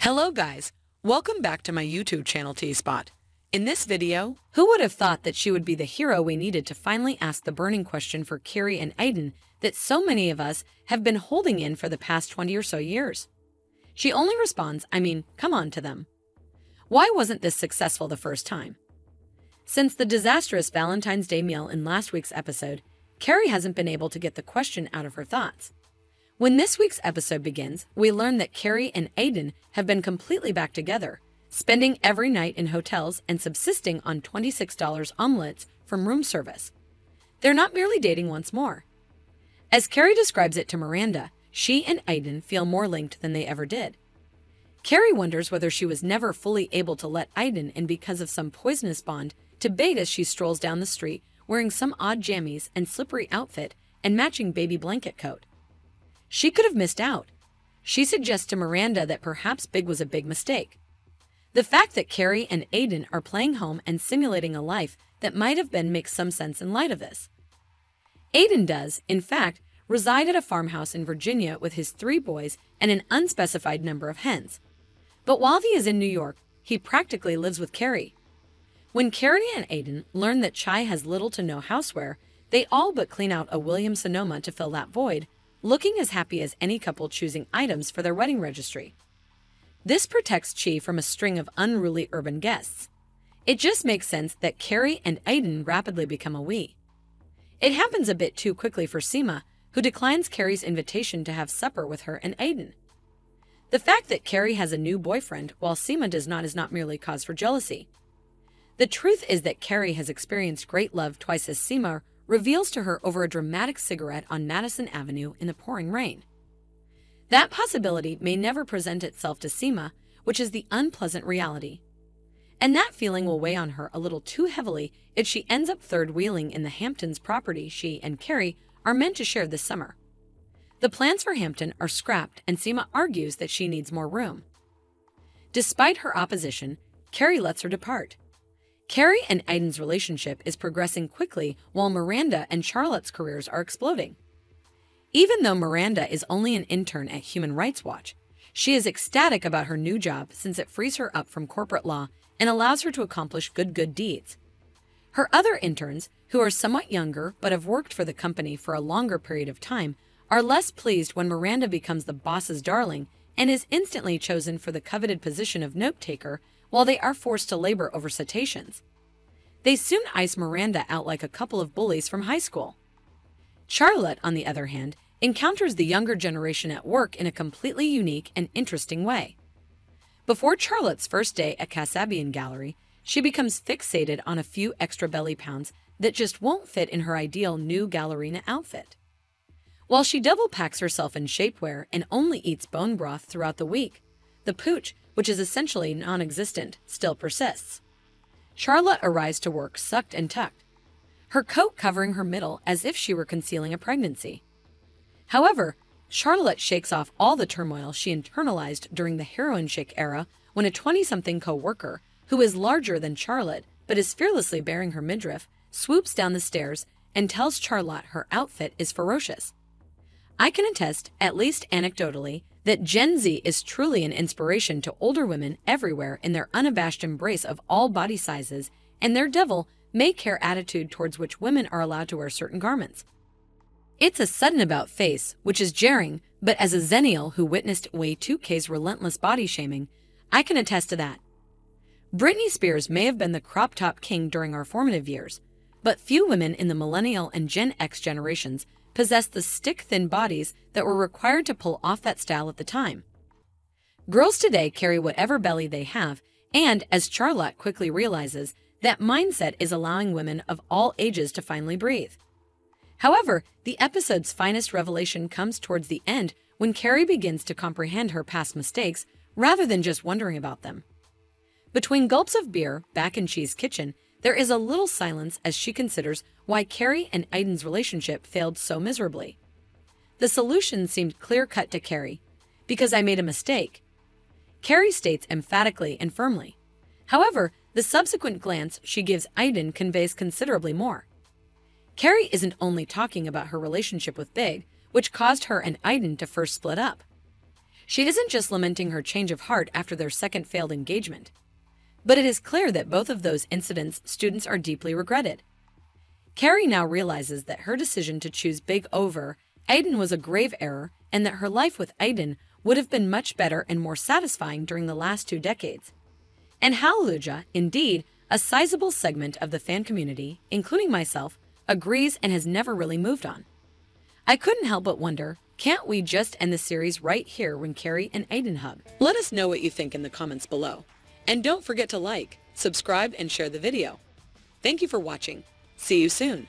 Hello guys, welcome back to my YouTube channel T-Spot. In this video, Who would have thought that she would be the hero we needed to finally ask the burning question for Carrie and Aidan that so many of us have been holding in for the past 20 or so years? She only responds, come on to them. Why wasn't this successful the first time? Since the disastrous Valentine's Day meal in last week's episode, Carrie hasn't been able to get the question out of her thoughts. When this week's episode begins, we learn that Carrie and Aidan have been completely back together, spending every night in hotels and subsisting on $26 omelets from room service. They're not merely dating once more. As Carrie describes it to Miranda, she and Aidan feel more linked than they ever did. Carrie wonders whether she was never fully able to let Aidan in because of some poisonous bond to bait as she strolls down the street wearing some odd jammies and slippery outfit and matching baby blanket coat. She could have missed out. She suggests to Miranda that perhaps big was a big mistake. The fact that Carrie and Aidan are playing home and simulating a life that might have been makes some sense in light of this. Aidan does, in fact, reside at a farmhouse in Virginia with his 3 boys and an unspecified number of hens. But while he is in New York, he practically lives with Carrie. When Carrie and Aidan learn that Chai has little to no houseware, they all but clean out a Williams-Sonoma to fill that void, looking as happy as any couple choosing items for their wedding registry. This protects Chi from a string of unruly urban guests. It just makes sense that Carrie and Aidan rapidly become a we. It happens a bit too quickly for Seema, who declines Carrie's invitation to have supper with her and Aidan. The fact that Carrie has a new boyfriend while Seema does not is not merely cause for jealousy. The truth is that Carrie has experienced great love twice as Seema reveals to her over a dramatic cigarette on Madison Avenue in the pouring rain. That possibility may never present itself to Seema, which is the unpleasant reality. And that feeling will weigh on her a little too heavily if she ends up third-wheeling in the Hamptons property she and Carrie are meant to share this summer. The plans for Hampton are scrapped and Seema argues that she needs more room. Despite her opposition, Carrie lets her depart. Carrie and Aidan's relationship is progressing quickly while Miranda and Charlotte's careers are exploding. Even though Miranda is only an intern at Human Rights Watch, she is ecstatic about her new job since it frees her up from corporate law and allows her to accomplish good deeds. Her other interns, who are somewhat younger but have worked for the company for a longer period of time, are less pleased when Miranda becomes the boss's darling and is instantly chosen for the coveted position of note-taker while they are forced to labor over citations. They soon ice Miranda out like a couple of bullies from high school. Charlotte, on the other hand, encounters the younger generation at work in a completely unique and interesting way. Before Charlotte's first day at Kasabian Gallery, she becomes fixated on a few extra belly pounds that just won't fit in her ideal new ballerina outfit. While she double packs herself in shapewear and only eats bone broth throughout the week, the pooch, which is essentially non-existent, still persists. Charlotte arrives to work sucked and tucked, her coat covering her middle as if she were concealing a pregnancy. However, Charlotte shakes off all the turmoil she internalized during the heroin chic era when a 20-something co-worker, who is larger than Charlotte but is fearlessly bearing her midriff, swoops down the stairs and tells Charlotte her outfit is ferocious. I can attest, at least anecdotally, that Gen Z is truly an inspiration to older women everywhere in their unabashed embrace of all body sizes and their devil may care attitude towards which women are allowed to wear certain garments. It's a sudden about face, which is jarring, but as a Zennial who witnessed Y2K's relentless body shaming, I can attest to that. Britney Spears may have been the crop top king during our formative years, but few women in the Millennial and Gen X generations possessed the stick-thin bodies that were required to pull off that style at the time. Girls today carry whatever belly they have, and, as Charlotte quickly realizes, that mindset is allowing women of all ages to finally breathe. However, the episode's finest revelation comes towards the end when Carrie begins to comprehend her past mistakes rather than just wondering about them. Between gulps of beer back in Chi's kitchen, there is a little silence as she considers why Carrie and Aidan's relationship failed so miserably. The solution seemed clear-cut to Carrie. Because I made a mistake. Carrie states emphatically and firmly. However, the subsequent glance she gives Aidan conveys considerably more. Carrie isn't only talking about her relationship with Big, which caused her and Aidan to first split up. She isn't just lamenting her change of heart after their second failed engagement. But it is clear that both of those incidents students are deeply regretted. Carrie now realizes that her decision to choose Big over Aidan was a grave error and that her life with Aidan would have been much better and more satisfying during the last 2 decades. And hallelujah, indeed, a sizable segment of the fan community, including myself, agrees and has never really moved on. I couldn't help but wonder, can't we just end the series right here when Carrie and Aidan hug? Let us know what you think in the comments below. And don't forget to like, subscribe, and share the video. Thank you for watching. See you soon.